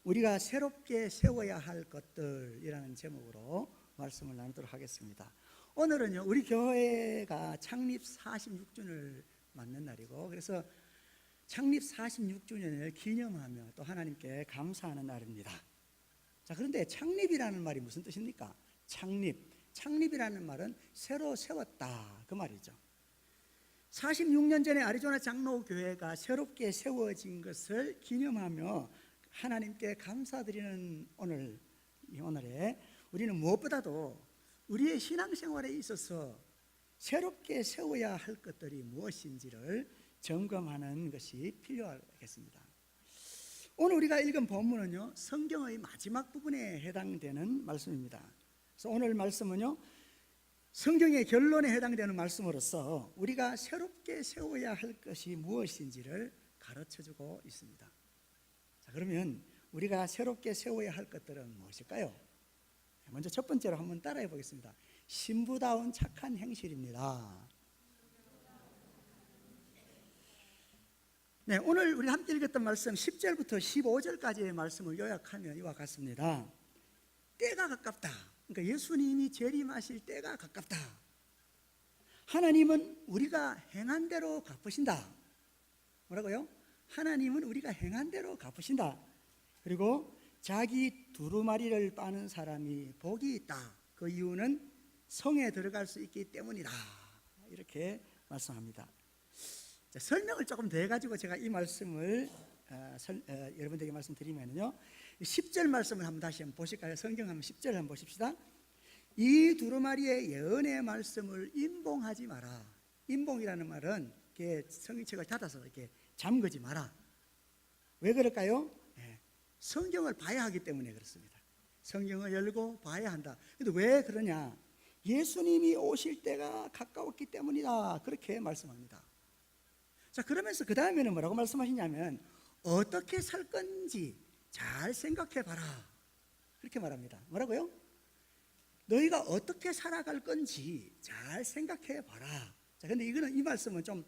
우리가 새롭게 세워야 할 것들이라는 제목으로 말씀을 나누도록 하겠습니다. 오늘은요, 우리 교회가 창립 46주년을 맞는 날이고, 그래서 창립 46주년을 기념하며 또 하나님께 감사하는 날입니다. 자, 그런데 창립이라는 말이 무슨 뜻입니까? 창립이라는 말은 새로 세웠다, 그 말이죠. 46년 전에 아리조나 장로교회가 새롭게 세워진 것을 기념하며 하나님께 감사드리는 오늘에 우리는 무엇보다도 우리의 신앙생활에 있어서 새롭게 세워야 할 것들이 무엇인지를 점검하는 것이 필요하겠습니다. 오늘 우리가 읽은 본문은요, 성경의 마지막 부분에 해당되는 말씀입니다. 그래서 오늘 말씀은요, 성경의 결론에 해당되는 말씀으로서 우리가 새롭게 세워야 할 것이 무엇인지를 가르쳐주고 있습니다. 자, 그러면 우리가 새롭게 세워야 할 것들은 무엇일까요? 먼저 첫 번째로 한번 따라해 보겠습니다. 신부다운 착한 행실입니다. 네, 오늘 우리 함께 읽었던 말씀 10절부터 15절까지의 말씀을 요약하면 이와 같습니다. 때가 가깝다. 그러니까 예수님이 재림하실 때가 가깝다. 하나님은 우리가 행한 대로 갚으신다. 뭐라고요? 하나님은 우리가 행한 대로 갚으신다. 그리고 자기 두루마리를 빠는 사람이 복이 있다. 그 이유는 성에 들어갈 수 있기 때문이다. 이렇게 말씀합니다. 자, 설명을 조금 더 해가지고 제가 이 말씀을 여러분들에게 말씀드리면요, 10절 말씀을 한번 다시 한번 보실까요? 성경 한번 10절 한번 보십시다. 이 두루마리의 예언의 말씀을 임봉하지 마라. 임봉이라는 말은 이렇게 성경책을 닫아서 이렇게 잠그지 마라. 왜 그럴까요? 성경을 봐야 하기 때문에 그렇습니다. 성경을 열고 봐야 한다. 근데 왜 그러냐? 예수님이 오실 때가 가까웠기 때문이다. 그렇게 말씀합니다. 자, 그러면서 그 다음에는 뭐라고 말씀하시냐면 어떻게 살 건지 잘 생각해 봐라. 그렇게 말합니다. 뭐라고요? 너희가 어떻게 살아갈 건지 잘 생각해 봐라. 자, 근데 이 말씀은 좀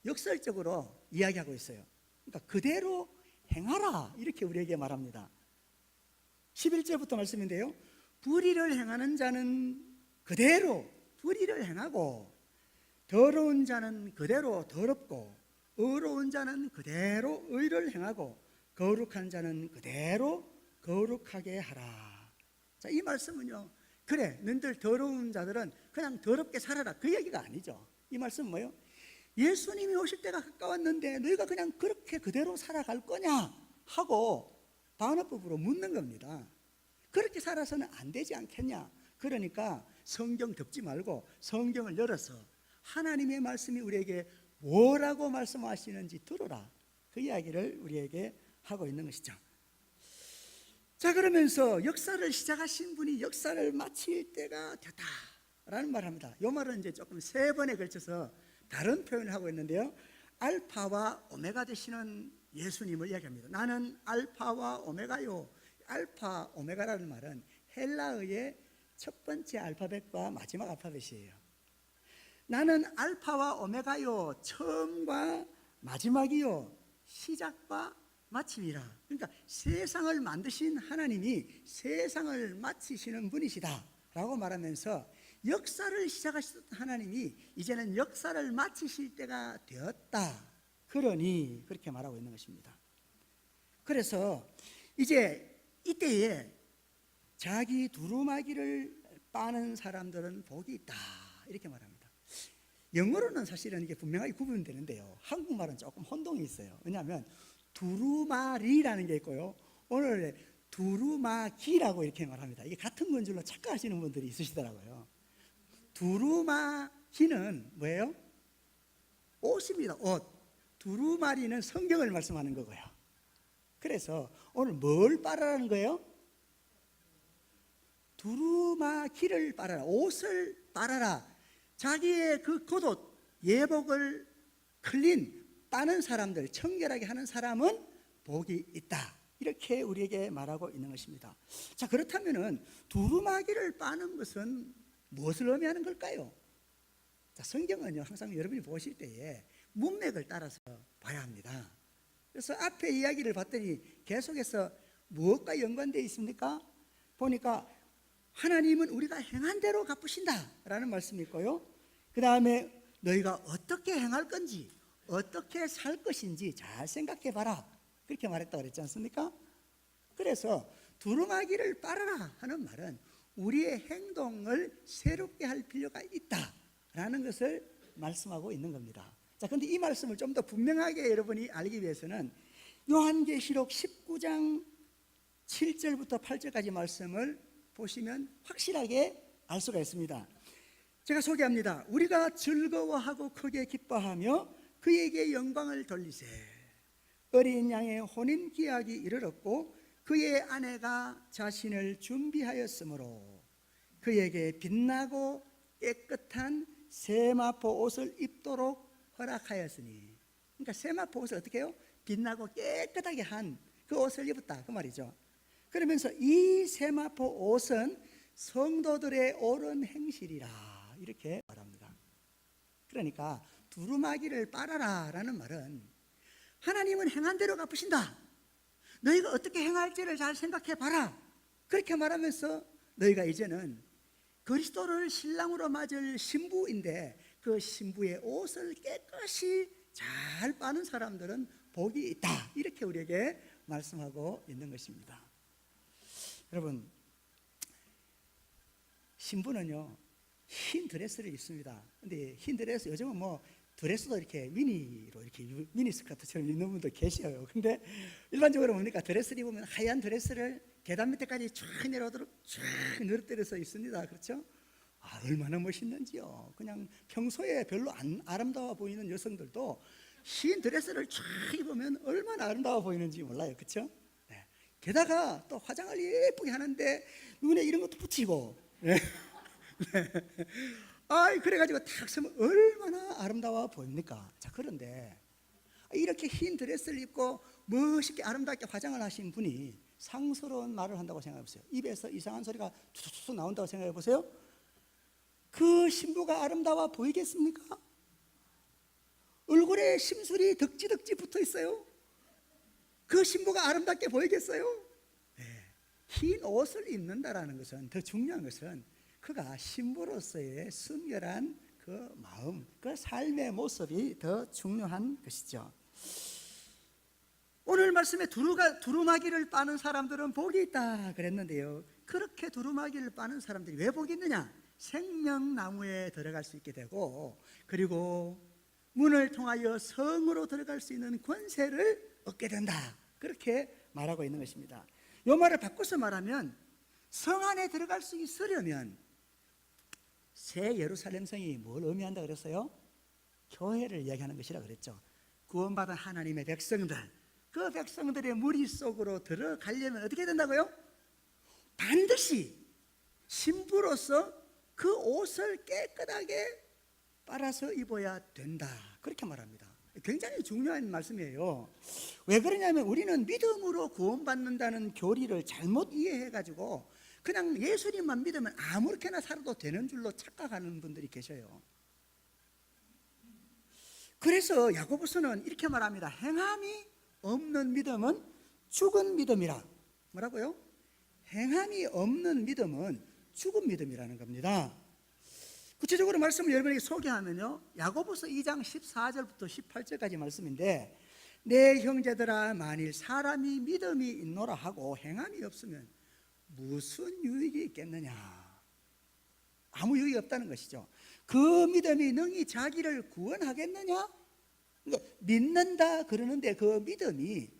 역설적으로 이야기하고 있어요. 그러니까 그대로 행하라. 이렇게 우리에게 말합니다. 11절부터 말씀인데요. 불의를 행하는 자는 그대로 불의를 행하고 더러운 자는 그대로 더럽고 의로운 자는 그대로 의를 행하고 거룩한 자는 그대로 거룩하게 하라. 자, 이 말씀은요, 그래 너희들 더러운 자들은 그냥 더럽게 살아라, 그 얘기가 아니죠. 이 말씀은 뭐예요? 예수님이 오실 때가 가까웠는데 너희가 그냥 그렇게 그대로 살아갈 거냐 하고 반어법으로 묻는 겁니다. 그렇게 살아서는 안 되지 않겠냐. 그러니까 성경 덮지 말고 성경을 열어서 하나님의 말씀이 우리에게 뭐라고 말씀하시는지 들어라. 그 이야기를 우리에게 하고 있는 것이죠. 자, 그러면서 역사를 시작하신 분이 역사를 마칠 때가 됐다라는 말을 합니다. 이 말은 이제 조금 세 번에 걸쳐서 다른 표현을 하고 있는데요, 알파와 오메가 되시는 예수님을 이야기합니다. 나는 알파와 오메가요. 알파, 오메가라는 말은 헬라어의 첫 번째 알파벳과 마지막 알파벳이에요. 나는 알파와 오메가요, 처음과 마지막이요, 시작과 마침이라. 그러니까 세상을 만드신 하나님이 세상을 마치시는 분이시다 라고 말하면서 역사를 시작하신 하나님이 이제는 역사를 마치실 때가 되었다. 그러니 그렇게 말하고 있는 것입니다. 그래서 이제 이때에 자기 두루마기를 빠는 사람들은 복이 있다. 이렇게 말합니다. 영어로는 사실은 이게 분명하게 구분되는데요, 한국말은 조금 혼동이 있어요. 왜냐하면 두루마리라는 게 있고요, 오늘 두루마기라고 이렇게 말합니다. 이게 같은 건 줄로 착각하시는 분들이 있으시더라고요. 두루마기는 뭐예요? 옷입니다. 옷. 두루마리는 성경을 말씀하는 거고요. 그래서 오늘 뭘 빨아라는 거예요? 두루마기를 빨아라. 옷을 빨아라. 자기의 그 겉옷, 예복을 클린 빠는 사람들, 청결하게 하는 사람은 복이 있다. 이렇게 우리에게 말하고 있는 것입니다. 자, 그렇다면은 두루마기를 빠는 것은 무엇을 의미하는 걸까요? 자, 성경은요, 항상 여러분이 보실 때에 문맥을 따라서 봐야 합니다. 그래서 앞에 이야기를 봤더니 계속해서 무엇과 연관되어 있습니까? 보니까 하나님은 우리가 행한 대로 갚으신다라는 말씀이 있고요. 그 다음에 너희가 어떻게 행할 건지, 어떻게 살 것인지 잘 생각해 봐라, 그렇게 말했다고 그랬지 않습니까? 그래서 두루마기를 빨아라 하는 말은 우리의 행동을 새롭게 할 필요가 있다라는 것을 말씀하고 있는 겁니다. 자, 근데 이 말씀을 좀 더 분명하게 여러분이 알기 위해서는 요한계시록 19장 7절부터 8절까지 말씀을 보시면 확실하게 알 수가 있습니다. 제가 소개합니다. 우리가 즐거워하고 크게 기뻐하며 그에게 영광을 돌리세. 어린 양의 혼인 기약이 이르렀고 그의 아내가 자신을 준비하였으므로 그에게 빛나고 깨끗한 세마포 옷을 입도록 허락하였으니, 그러니까 세마포 옷을 어떻게 해요? 빛나고 깨끗하게 한 그 옷을 입었다, 그 말이죠. 그러면서 이 세마포 옷은 성도들의 옳은 행실이라 이렇게 말합니다. 그러니까 두루마기를 빨아라 라는 말은 하나님은 행한 대로 갚으신다, 너희가 어떻게 행할지를 잘 생각해 봐라, 그렇게 말하면서 너희가 이제는 그리스도를 신랑으로 맞을 신부인데 그 신부의 옷을 깨끗이 잘 빠는 사람들은 복이 있다, 이렇게 우리에게 말씀하고 있는 것입니다. 여러분, 신부는요 흰 드레스를 입습니다. 근데 흰 드레스, 요즘은 뭐 드레스도 이렇게 미니로 이렇게 미니 스커트처럼 입는 분도 계셔요. 근데 일반적으로 뭡니까? 드레스를 입으면 하얀 드레스를 계단 밑에까지 쫙 내려오도록 쫙 늘어뜨려서 입습니다. 그렇죠? 아, 얼마나 멋있는지요. 그냥 평소에 별로 안 아름다워 보이는 여성들도 흰 드레스를 쫙 입으면 얼마나 아름다워 보이는지 몰라요. 그렇죠? 네. 게다가 또 화장을 예쁘게 하는데 눈에 이런 것도 붙이고, 네. 네. 아, 그래가지고 탁 서면 얼마나 아름다워 보입니까? 자, 그런데 이렇게 흰 드레스를 입고 멋있게 아름답게 화장을 하신 분이 상스러운 말을 한다고 생각해 보세요. 입에서 이상한 소리가 툭툭툭 나온다고 생각해 보세요. 그 신부가 아름다워 보이겠습니까? 얼굴에 심술이 덕지덕지 붙어 있어요. 그 신부가 아름답게 보이겠어요? 네. 흰 옷을 입는다라는 것은, 더 중요한 것은 그가 신부로서의 순결한 그 마음, 그 삶의 모습이 더 중요한 것이죠. 오늘 말씀에 두루마기를 빠는 사람들은 복이 있다 그랬는데요, 그렇게 두루마기를 빠는 사람들이 왜 복이 있느냐? 생명나무에 들어갈 수 있게 되고, 그리고 문을 통하여 성으로 들어갈 수 있는 권세를 얻게 된다, 그렇게 말하고 있는 것입니다. 이 말을 바꿔서 말하면 성 안에 들어갈 수 있으려면 새 예루살렘 성이 뭘 의미한다 그랬어요? 교회를 이야기하는 것이라 그랬죠. 구원받은 하나님의 백성들, 그 백성들의 무리 속으로 들어가려면 어떻게 된다고요? 반드시 신부로서 그 옷을 깨끗하게 빨아서 입어야 된다, 그렇게 말합니다. 굉장히 중요한 말씀이에요. 왜 그러냐면 우리는 믿음으로 구원받는다는 교리를 잘못 이해해가지고 그냥 예수님만 믿으면 아무렇게나 살아도 되는 줄로 착각하는 분들이 계셔요. 그래서 야고보서는 이렇게 말합니다. 행함이 없는 믿음은 죽은 믿음이라. 뭐라고요? 행함이 없는 믿음은 죽은 믿음이라는 겁니다. 구체적으로 말씀을 여러분에게 소개하면요, 야고보서 2장 14절부터 18절까지 말씀인데, 내 형제들아 만일 사람이 믿음이 있노라 하고 행함이 없으면 무슨 유익이 있겠느냐? 아무 유익이 없다는 것이죠. 그 믿음이 능히 자기를 구원하겠느냐? 그러니까 믿는다 그러는데 그 믿음이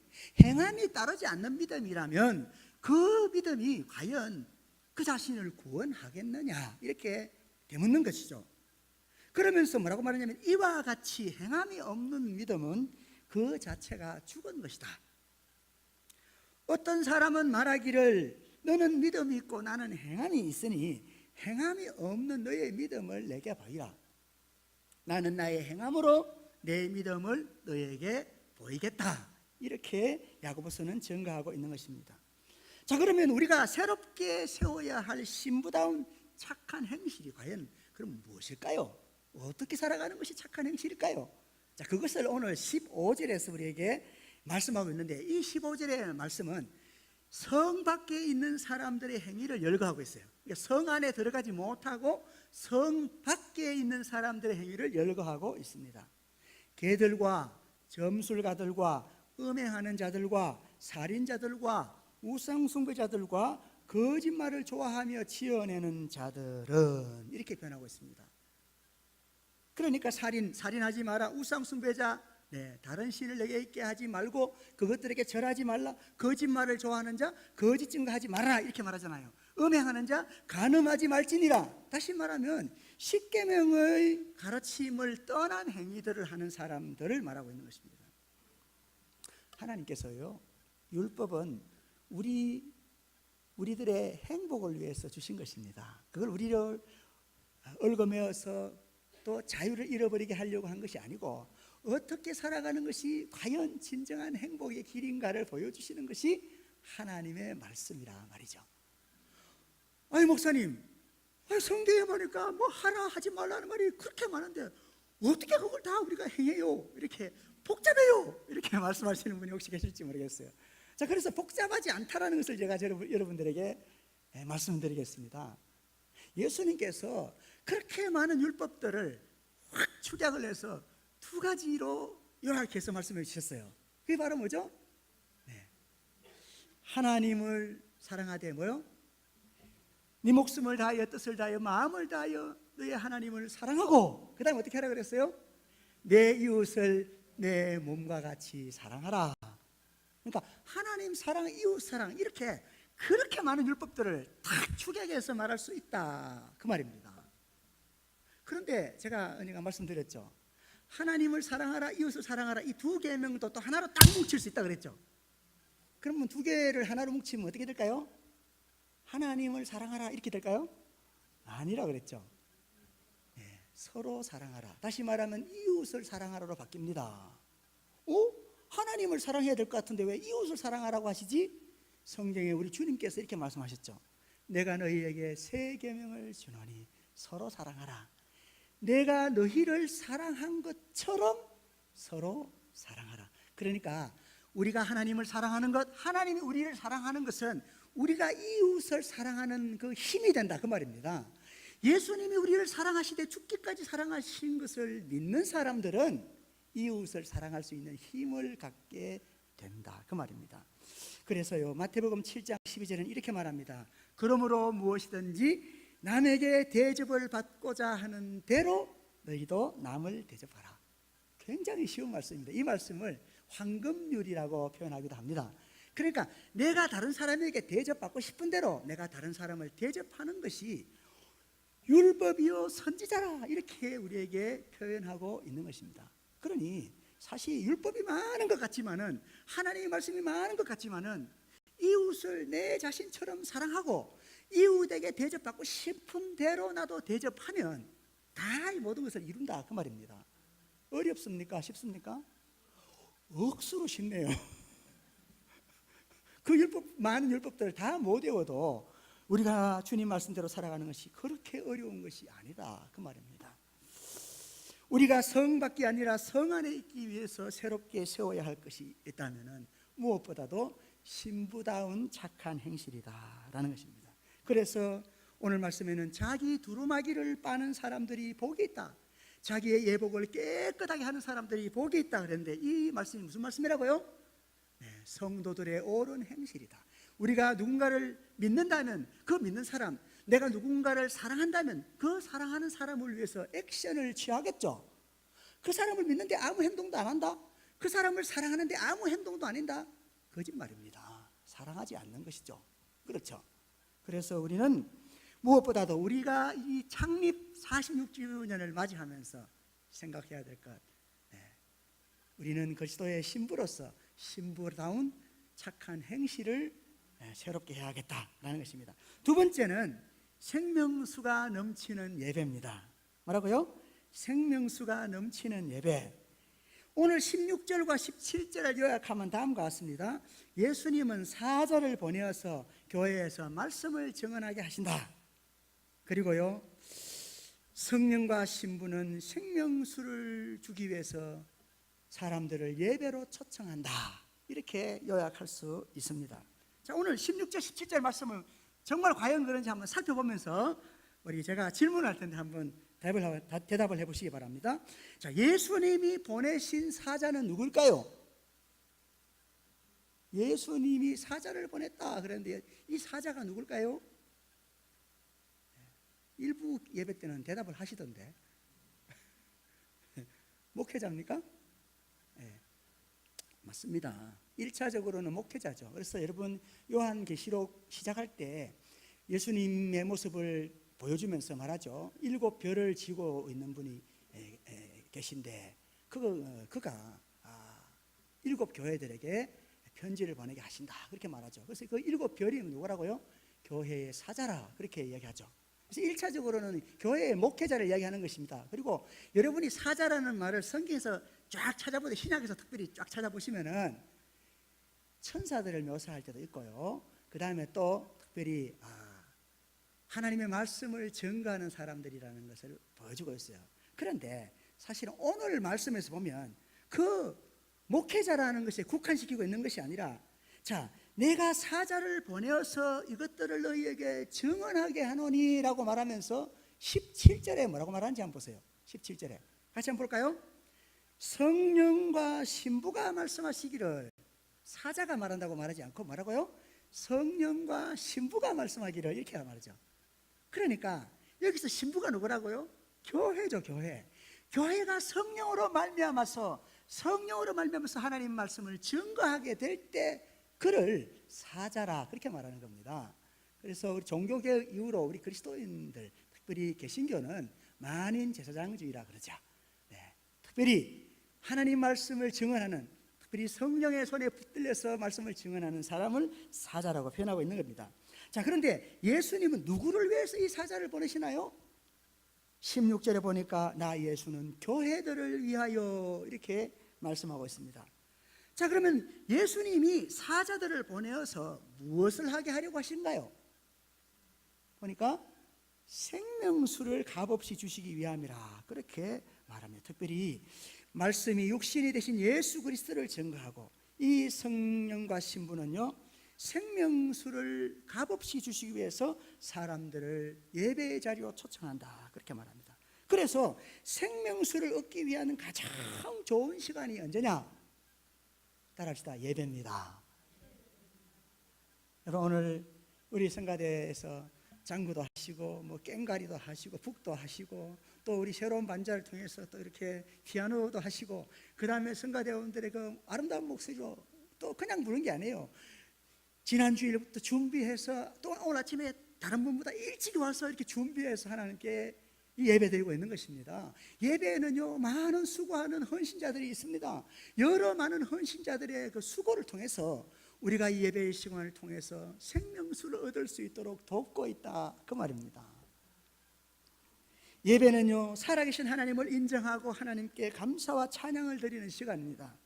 행함이 따르지 않는 믿음이라면 그 믿음이 과연 그 자신을 구원하겠느냐? 이렇게 되묻는 것이죠. 그러면서 뭐라고 말하냐면 이와 같이 행함이 없는 믿음은 그 자체가 죽은 것이다. 어떤 사람은 말하기를 너는 믿음이 있고 나는 행함이 있으니 행함이 없는 너의 믿음을 내게 보이라. 나는 나의 행함으로 내 믿음을 너에게 보이겠다. 이렇게 야고보서는 증거하고 있는 것입니다. 자, 그러면 우리가 새롭게 세워야 할 신부다운 착한 행실이 과연 그럼 무엇일까요? 어떻게 살아가는 것이 착한 행실일까요? 자, 그것을 오늘 15절에서 우리에게 말씀하고 있는데, 이 15절의 말씀은 성 밖에 있는 사람들의 행위를 열거하고 있어요. 그러니까 성 안에 들어가지 못하고 성 밖에 있는 사람들의 행위를 열거하고 있습니다. 개들과 점술가들과 음행하는 자들과 살인자들과 우상숭배자들과 거짓말을 좋아하며 지어내는 자들은, 이렇게 표현하고 있습니다. 그러니까 살인하지 마라, 우상숭배자, 다른 신을 내게 있게 하지 말고 그것들에게 절하지 말라, 거짓말을 좋아하는 자 거짓 증거하지 말아라, 이렇게 말하잖아요. 음행하는 자 간음하지 말지니라. 다시 말하면 십계명의 가르침을 떠난 행위들을 하는 사람들을 말하고 있는 것입니다. 하나님께서요, 율법은 우리들의 행복을 위해서 주신 것입니다. 그걸 우리를 얽어매어서 또 자유를 잃어버리게 하려고 한 것이 아니고, 어떻게 살아가는 것이 과연 진정한 행복의 길인가를 보여주시는 것이 하나님의 말씀이라 말이죠. 아니 목사님, 성경에 보니까 뭐 하라 하지 말라는 말이 그렇게 많은데 어떻게 그걸 다 우리가 행해요? 이렇게 복잡해요, 이렇게 말씀하시는 분이 혹시 계실지 모르겠어요. 자, 그래서 복잡하지 않다라는 것을 제가 여러분들에게 말씀드리겠습니다. 예수님께서 그렇게 많은 율법들을 확 축약을 해서 두 가지로 요약해서 말씀해 주셨어요. 그게 바로 뭐죠? 하나님을 사랑하되 뭐요? 네 목숨을 다하여 뜻을 다하여 마음을 다하여 너의 하나님을 사랑하고, 그 다음에 어떻게 하라 그랬어요? 내 이웃을 내 몸과 같이 사랑하라. 그러니까 하나님 사랑, 이웃 사랑, 이렇게 그렇게 많은 율법들을 다 축약해서 말할 수 있다, 그 말입니다. 그런데 제가 말씀드렸죠. 하나님을 사랑하라, 이웃을 사랑하라, 이 두 계명도 또 하나로 딱 뭉칠 수 있다 그랬죠. 그러면 두 개를 하나로 뭉치면 어떻게 될까요? 하나님을 사랑하라 이렇게 될까요? 아니라 그랬죠. 서로 사랑하라, 다시 말하면 이웃을 사랑하라로 바뀝니다. 하나님을 사랑해야 될 것 같은데 왜 이웃을 사랑하라고 하시지? 성경에 우리 주님께서 이렇게 말씀하셨죠. 내가 너희에게 새 계명을 주노니 서로 사랑하라. 내가 너희를 사랑한 것처럼 서로 사랑하라. 그러니까 우리가 하나님을 사랑하는 것, 하나님이 우리를 사랑하는 것은 우리가 이웃을 사랑하는 그 힘이 된다, 그 말입니다. 예수님이 우리를 사랑하시되 죽기까지 사랑하신 것을 믿는 사람들은 이웃을 사랑할 수 있는 힘을 갖게 된다, 그 말입니다. 그래서요, 마태복음 7장 12절은 이렇게 말합니다. 그러므로 무엇이든지 남에게 대접을 받고자 하는 대로 너희도 남을 대접하라. 굉장히 쉬운 말씀입니다. 이 말씀을 황금률이라고 표현하기도 합니다. 그러니까 내가 다른 사람에게 대접받고 싶은 대로 내가 다른 사람을 대접하는 것이 율법이요 선지자라, 이렇게 우리에게 표현하고 있는 것입니다. 그러니 사실 율법이 많은 것 같지만은, 하나님의 말씀이 많은 것 같지만은, 이웃을 내 자신처럼 사랑하고 이웃에게 대접받고 싶은 대로 나도 대접하면 다 이 모든 것을 이룬다, 그 말입니다. 어렵습니까? 쉽습니까? 억수로 쉽네요. 그 많은 율법들을 다 못 외워도 우리가 주님 말씀대로 살아가는 것이 그렇게 어려운 것이 아니다, 그 말입니다. 우리가 성 밖이 아니라 성 안에 있기 위해서 새롭게 세워야 할 것이 있다면 무엇보다도 신부다운 착한 행실이다라는 것입니다. 그래서 오늘 말씀에는 자기 두루마기를 빠는 사람들이 복이 있다, 자기의 예복을 깨끗하게 하는 사람들이 복이 있다 그랬는데, 이 말씀이 무슨 말씀이라고요? 성도들의 옳은 행실이다. 우리가 누군가를 믿는다면 그 믿는 사람, 내가 누군가를 사랑한다면 그 사랑하는 사람을 위해서 액션을 취하겠죠. 그 사람을 믿는데 아무 행동도 안 한다, 그 사람을 사랑하는데 아무 행동도 안 한다, 거짓말입니다. 사랑하지 않는 것이죠. 그렇죠. 그래서 우리는 무엇보다도 우리가 이 창립 46주년을 맞이하면서 생각해야 될 것, 우리는 그리스도의 신부로서 신부다운 착한 행실을 새롭게 해야겠다라는 것입니다. 두 번째는 생명수가 넘치는 예배입니다. 뭐라고요? 생명수가 넘치는 예배. 오늘 16절과 17절을 요약하면 다음과 같습니다. 예수님은 사자를 보내어서 교회에서 말씀을 증언하게 하신다. 그리고요, 성령과 신부는 생명수를 주기 위해서 사람들을 예배로 초청한다, 이렇게 요약할 수 있습니다. 자, 오늘 16절 17절 말씀을 정말 과연 그런지 한번 살펴보면서 제가 질문할 텐데 한번 대답을 해보시기 바랍니다. 자, 예수님이 보내신 사자는 누굴까요? 예수님이 사자를 보냈다 그랬는데 이 사자가 누굴까요? 일부 예배 때는 대답을 하시던데 목회자입니까? 네, 맞습니다. 1차적으로는 목회자죠. 그래서 여러분 요한계시록 시작할 때 예수님의 모습을 보여주면서 말하죠. 7별을 지고 있는 분이 계신데 그가 7교회들에게 편지를 보내게 하신다 그렇게 말하죠. 그래서 그 7별이 누구라고요? 교회의 사자라 그렇게 이야기하죠. 그래서 1차적으로는 교회의 목회자를 이야기하는 것입니다. 그리고 여러분이 사자라는 말을 성경에서 쫙 찾아보되 신약에서 특별히 쫙 찾아보시면은 천사들을 묘사할 때도 있고요. 그 다음에 또 특별히 하나님의 말씀을 증거하는 사람들이라는 것을 보여주고 있어요. 그런데 사실은 오늘 말씀에서 보면 그 목회자라는 것에 국한시키고 있는 것이 아니라 자, 내가 사자를 보내어서 이것들을 너희에게 증언하게 하노니 라고 말하면서 17절에 뭐라고 말하는지 한번 보세요. 17절에 같이 한번 볼까요? 성령과 신부가 말씀하시기를, 사자가 말한다고 말하지 않고 뭐라고요? 성령과 신부가 말씀하기를 이렇게 말하죠. 그러니까 여기서 신부가 누구라고요? 교회죠. 교회가 성령으로 말미암아서 하나님 말씀을 증거하게 될 때 그를 사자라 그렇게 말하는 겁니다. 그래서 우리 종교개혁 이후로 우리 그리스도인들, 특별히 개신교는 만인 제사장주의라 그러죠. 네, 특별히 하나님 말씀을 증언하는, 특별히 성령의 손에 붙들려서 말씀을 증언하는 사람을 사자라고 표현하고 있는 겁니다. 자, 그런데 예수님은 누구를 위해서 이 사자를 보내시나요? 16절에 보니까 나 예수는 교회들을 위하여 이렇게 말씀하고 있습니다. 자, 그러면 예수님이 사자들을 보내어서 무엇을 하게 하려고 하신가요? 보니까 생명수를 값없이 주시기 위함이라 그렇게 말합니다. 특별히 말씀이 육신이 되신 예수 그리스도를 증거하고 이 성령과 신부는요 생명수를 값없이 주시기 위해서 사람들을 예배의 자리로 초청한다 그렇게 말합니다. 그래서 생명수를 얻기 위한 가장 좋은 시간이 언제냐? 따라합시다. 예배입니다. 여러분 오늘 우리 성가대에서 장구도 하시고 뭐 깽가리도 하시고 북도 하시고 또 우리 새로운 반자를 통해서 또 이렇게 피아노도 하시고 그 다음에 성가대원들의 그 아름다운 목소리로 또 그냥 부르는 게 아니에요. 지난 주일부터 준비해서 또 오늘 아침에 다른 분보다 일찍 와서 이렇게 준비해서 하나님께 이 예배 드리고 있는 것입니다. 예배에는요 많은 수고하는 헌신자들이 있습니다. 여러 많은 헌신자들의 그 수고를 통해서 우리가 이 예배의 시간을 통해서 생명수를 얻을 수 있도록 돕고 있다 그 말입니다. 예배는요 살아계신 하나님을 인정하고 하나님께 감사와 찬양을 드리는 시간입니다.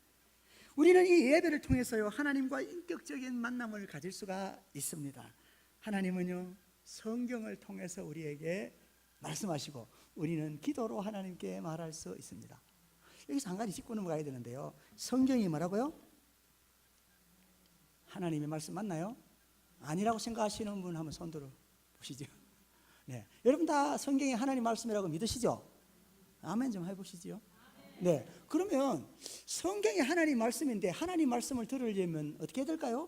우리는 이 예배를 통해서요 하나님과 인격적인 만남을 가질 수가 있습니다. 하나님은요 성경을 통해서 우리에게 말씀하시고 우리는 기도로 하나님께 말할 수 있습니다. 여기서 한 가지 짚고 넘어가야 되는데요, 성경이 뭐라고요? 하나님의 말씀 맞나요? 아니라고 생각하시는 분 한번 손 들어 보시죠. 네, 여러분 다 성경이 하나님 말씀이라고 믿으시죠? 아멘 좀 해보시죠. 네, 그러면 성경이 하나님 말씀인데 하나님 말씀을 들으려면 어떻게 해야 될까요?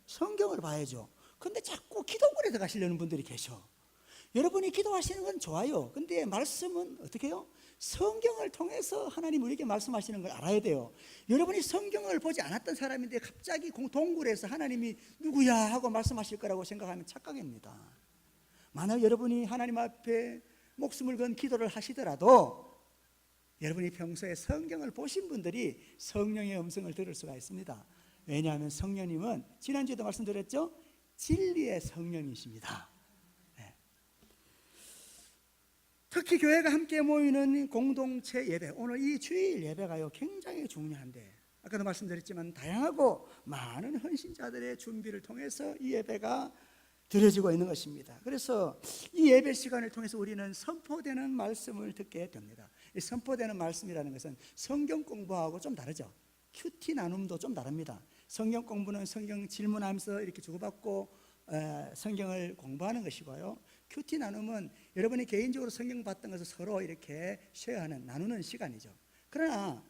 성경을 봐야죠. 근데 자꾸 기도문에 들어가시려는 분들이 계셔. 여러분이 기도하시는 건 좋아요. 근데 말씀은 어떻게 해요? 성경을 통해서 하나님 우리에게 말씀하시는 걸 알아야 돼요. 여러분이 성경을 보지 않았던 사람인데 갑자기 동굴에서 하나님이 누구야 하고 말씀하실 거라고 생각하면 착각입니다. 만약 여러분이 하나님 앞에 목숨을 건 기도를 하시더라도 여러분이 평소에 성경을 보신 분들이 성령의 음성을 들을 수가 있습니다. 왜냐하면 성령님은 지난주에도 말씀드렸죠? 진리의 성령이십니다. 특히 교회가 함께 모이는 공동체 예배, 오늘 이 주일 예배가요 굉장히 중요한데 아까도 말씀드렸지만 다양하고 많은 헌신자들의 준비를 통해서 이 예배가 드려지고 있는 것입니다. 그래서 이 예배 시간을 통해서 우리는 선포되는 말씀을 듣게 됩니다. 이 선포되는 말씀이라는 것은 성경 공부하고 좀 다르죠. 큐티 나눔도 좀 다릅니다. 성경 공부는 성경 질문하면서 이렇게 주고받고 성경을 공부하는 것이고요. 큐티 나눔은 여러분이 개인적으로 성경 봤던 것을 서로 이렇게 쉐어하는, 나누는 시간이죠. 그러나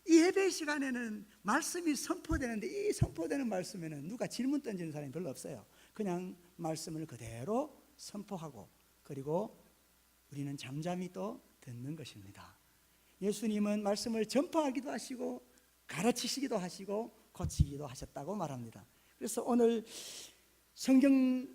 이 예배 시간에는 말씀이 선포되는데, 이 선포되는 말씀에는 누가 질문 던지는 사람이 별로 없어요. 그냥 말씀을 그대로 선포하고, 그리고 우리는 잠잠히 또 듣는 것입니다. 예수님은 말씀을 전파하기도 하시고 가르치시기도 하시고 고치기도 하셨다고 말합니다. 그래서 오늘 성경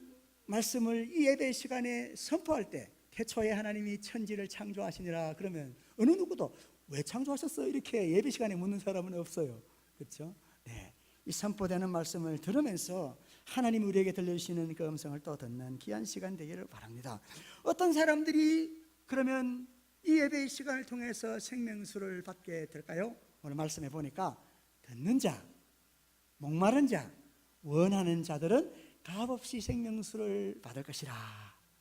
말씀을 이 예배 시간에 선포할 때, 태초에 하나님이 천지를 창조하시니라 그러면 어느 누구도 왜 창조하셨어요? 이렇게 예배 시간에 묻는 사람은 없어요. 그렇죠? 네. 이 선포되는 말씀을 들으면서 하나님이 우리에게 들려주시는 그 음성을 또 듣는 귀한 시간 되기를 바랍니다. 어떤 사람들이 그러면 이 예배 시간을 통해서 생명수를 받게 될까요? 오늘 말씀해 보니까 듣는 자, 목마른 자, 원하는 자들은 값없이 생명수를 받을 것이라,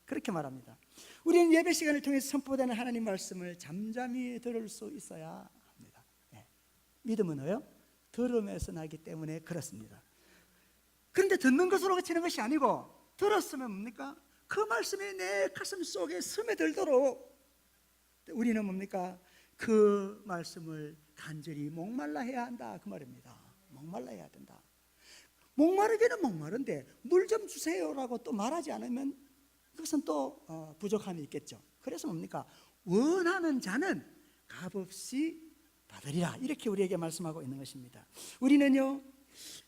그렇게 말합니다. 우리는 예배 시간을 통해서 선포되는 하나님 말씀을 잠잠히 들을 수 있어야 합니다. 네. 믿음은요, 들음에서 나기 때문에 그렇습니다. 그런데 듣는 것으로 그치는 것이 아니고, 들었으면 뭡니까? 그 말씀이 내 가슴 속에 스며들도록 우리는 뭡니까? 그 말씀을 간절히 목말라 해야 한다, 그 말입니다. 목말라 해야 된다. 목마르기는 목마른데 물 좀 주세요라고 또 말하지 않으면 그것은 또 부족함이 있겠죠. 그래서 뭡니까? 원하는 자는 값없이 받으리라, 이렇게 우리에게 말씀하고 있는 것입니다. 우리는요,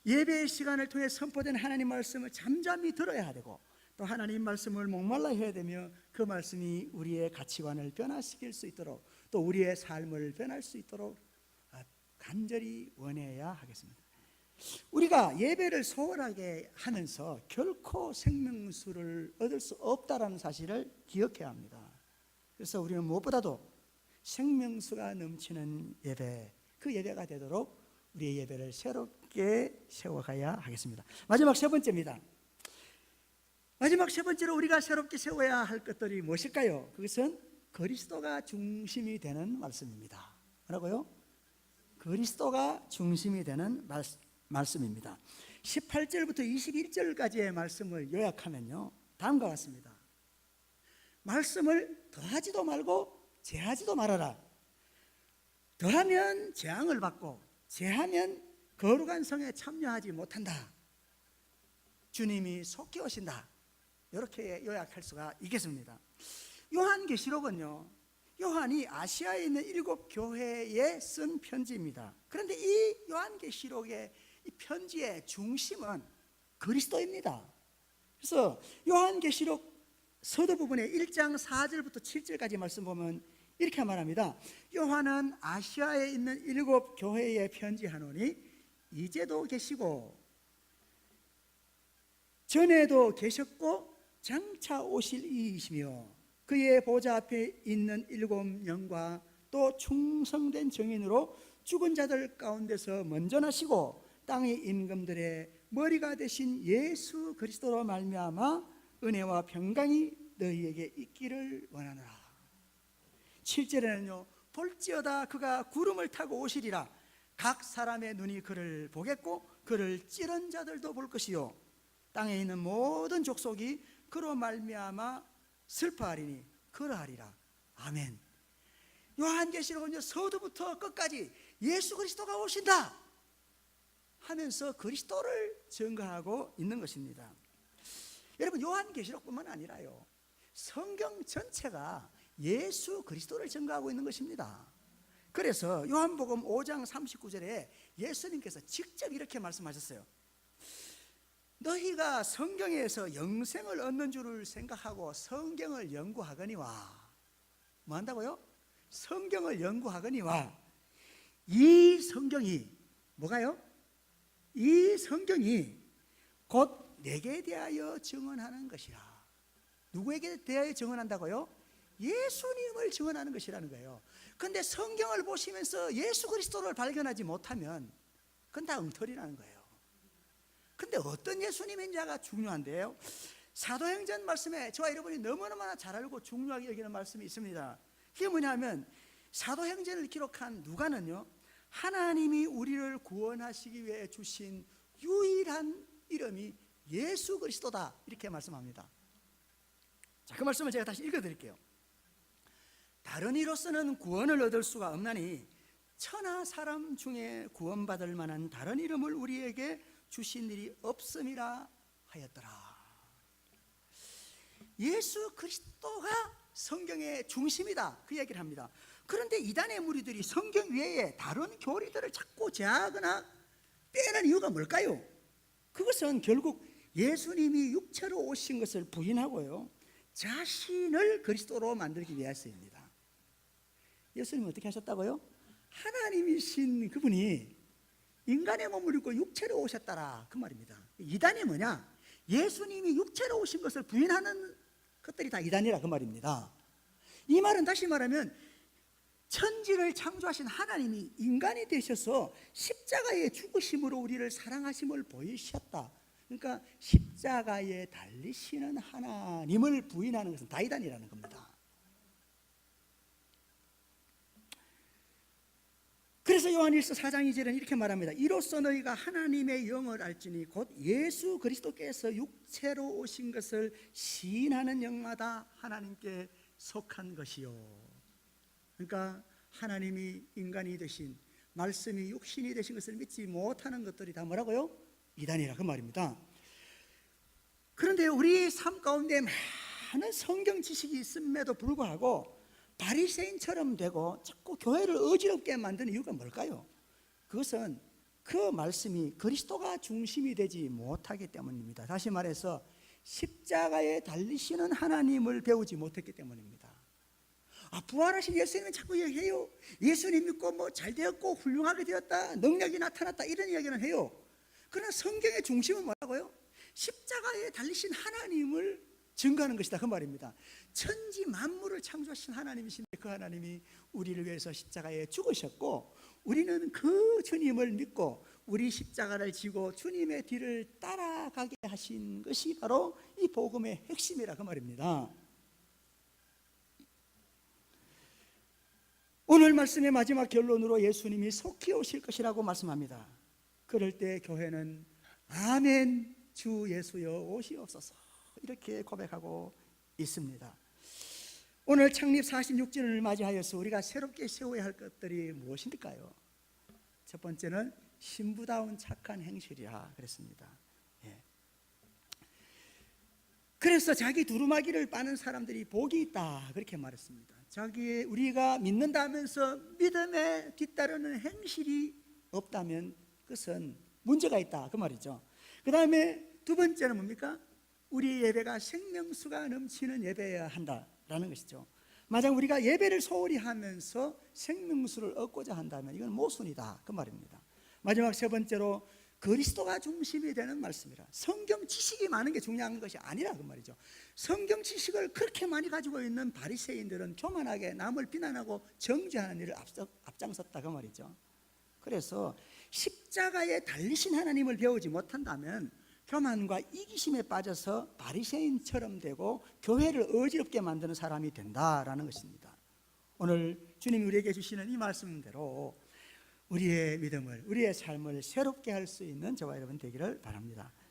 예배의 시간을 통해 선포된 하나님 말씀을 잠잠히 들어야 되고, 또 하나님 말씀을 목말라 해야 되며, 그 말씀이 우리의 가치관을 변화시킬 수 있도록, 또 우리의 삶을 변할 수 있도록 간절히 원해야 하겠습니다. 우리가 예배를 소홀하게 하면서 결코 생명수를 얻을 수 없다는 사실을 기억해야 합니다. 그래서 우리는 무엇보다도 생명수가 넘치는 예배, 그 예배가 되도록 우리의 예배를 새롭게 세워가야 하겠습니다. 마지막 세 번째입니다. 마지막 세 번째로 우리가 새롭게 세워야 할 것들이 무엇일까요? 그것은 그리스도가 중심이 되는 말씀입니다. 뭐라고요? 그리스도가 중심이 되는 말씀입니다. 18절부터 21절까지의 말씀을 요약하면요, 다음과 같습니다. 말씀을 더하지도 말고 제하지도 말아라. 더하면 재앙을 받고 제하면 거룩한 성에 참여하지 못한다. 주님이 속히 오신다. 이렇게 요약할 수가 있겠습니다. 요한계시록은요, 요한이 아시아에 있는 7 교회에 쓴 편지입니다. 그런데 이 요한계시록의 이 편지의 중심은 그리스도입니다. 그래서 요한계시록 서두 부분에 1장 4절부터 7절까지 말씀 보면 이렇게 말합니다. 요한은 아시아에 있는 7 교회에 편지하노니 이제도 계시고 전에도 계셨고 장차 오실 이이시며 그의 보좌 앞에 있는 7 영과 또 충성된 정인으로 죽은 자들 가운데서 먼저 나시고 땅의 임금들의 머리가 되신 예수 그리스도로 말미암아 은혜와 평강이 너희에게 있기를 원하노라. 7절에는요, 볼지어다 그가 구름을 타고 오시리라. 각 사람의 눈이 그를 보겠고 그를 찌른 자들도 볼 것이요 땅에 있는 모든 족속이 그로 말미암아 슬퍼하리니 그러하리라. 아멘. 요한계시록은요, 서두부터 끝까지 예수 그리스도가 오신다 하면서 그리스도를 증거하고 있는 것입니다. 여러분, 요한계시록뿐만 아니라요, 성경 전체가 예수 그리스도를 증거하고 있는 것입니다. 그래서 요한복음 5장 39절에 예수님께서 직접 이렇게 말씀하셨어요. 너희가 성경에서 영생을 얻는 줄을 생각하고 성경을 연구하거니와, 뭐 한다고요? 성경을 연구하거니와 이 성경이 뭐가요? 이 성경이 곧 내게 대하여 증언하는 것이라. 누구에게 대하여 증언한다고요? 예수님을 증언하는 것이라는 거예요. 그런데 성경을 보시면서 예수 그리스도를 발견하지 못하면 그건 다 엉터리라는 거예요. 근데 어떤 예수님인지가 중요한데요, 사도행전 말씀에 저와 여러분이 너무너무나 잘 알고 중요하게 여기는 말씀이 있습니다. 그게 뭐냐면 사도행전을 기록한 누가는요, 하나님이 우리를 구원하시기 위해 주신 유일한 이름이 예수 그리스도다 이렇게 말씀합니다. 자, 그 말씀을 제가 다시 읽어드릴게요. 다른 이로서는 구원을 얻을 수가 없나니 천하 사람 중에 구원받을 만한 다른 이름을 우리에게 주신 일이 없음이라 하였더라. 예수 그리스도가 성경의 중심이다 그 얘기를 합니다. 그런데 이단의 무리들이 성경 외에 다른 교리들을 자꾸 제하거나 빼는 이유가 뭘까요? 그것은 결국 예수님이 육체로 오신 것을 부인하고요, 자신을 그리스도로 만들기 위해서입니다. 예수님은 어떻게 하셨다고요? 하나님이신 그분이 인간의 몸을 입고 육체로 오셨다라 그 말입니다. 이단이 뭐냐? 예수님이 육체로 오신 것을 부인하는 것들이 다 이단이라 그 말입니다. 이 말은 다시 말하면 천지를 창조하신 하나님이 인간이 되셔서 십자가에 죽으심으로 우리를 사랑하심을 보이셨다. 그러니까 십자가에 달리시는 하나님을 부인하는 것은 다 이단이라는 겁니다. 그래서 요한일서 4장 2절은 이렇게 말합니다. 이로써 너희가 하나님의 영을 알지니 곧 예수 그리스도께서 육체로 오신 것을 시인하는 영마다 하나님께 속한 것이요. 그러니까 하나님이 인간이 되신, 말씀이 육신이 되신 것을 믿지 못하는 것들이 다 뭐라고요? 이단이라 그 말입니다. 그런데 우리 삶 가운데 많은 성경 지식이 있음에도 불구하고 바리새인처럼 되고 자꾸 교회를 어지럽게 만드는 이유가 뭘까요? 그것은 그 말씀이 그리스도가 중심이 되지 못하기 때문입니다. 다시 말해서 십자가에 달리시는 하나님을 배우지 못했기 때문입니다. 부활하신 예수님은 자꾸 얘기해요. 예수님 믿고 뭐 잘 되었고 훌륭하게 되었다, 능력이 나타났다 이런 이야기는 해요. 그러나 성경의 중심은 뭐라고요? 십자가에 달리신 하나님을 증거하는 것이다 그 말입니다. 천지 만물을 창조하신 하나님이신데 그 하나님이 우리를 위해서 십자가에 죽으셨고, 우리는 그 주님을 믿고 우리 십자가를 지고 주님의 뒤를 따라가게 하신 것이 바로 이 복음의 핵심이라 그 말입니다. 오늘 말씀의 마지막 결론으로 예수님이 속히 오실 것이라고 말씀합니다. 그럴 때 교회는 아멘 주 예수여 오시옵소서 이렇게 고백하고 있습니다. 오늘 창립 46주년을 맞이하여서 우리가 새롭게 세워야 할 것들이 무엇일까요? 첫 번째는 신부다운 착한 행실이라 그랬습니다. 그래서 자기 두루마기를 빠는 사람들이 복이 있다 그렇게 말했습니다. 우리가 믿는다면서 믿음에 뒤따르는 행실이 없다면 그것은 문제가 있다 그 말이죠. 그 다음에 두 번째는 뭡니까? 우리 예배가 생명수가 넘치는 예배여야 한다라는 것이죠. 만약 우리가 예배를 소홀히 하면서 생명수를 얻고자 한다면 이건 모순이다 그 말입니다. 마지막 세 번째로 그리스도가 중심이 되는 말씀이라. 성경 지식이 많은 게 중요한 것이 아니라 그 말이죠. 성경 지식을 그렇게 많이 가지고 있는 바리새인들은 교만하게 남을 비난하고 정죄하는 일을 앞장섰다 그 말이죠. 그래서 십자가에 달리신 하나님을 배우지 못한다면 교만과 이기심에 빠져서 바리새인처럼 되고 교회를 어지럽게 만드는 사람이 된다라는 것입니다. 오늘 주님이 우리에게 주시는 이 말씀대로 우리의 믿음을, 우리의 삶을 새롭게 할 수 있는 저와 여러분 되기를 바랍니다.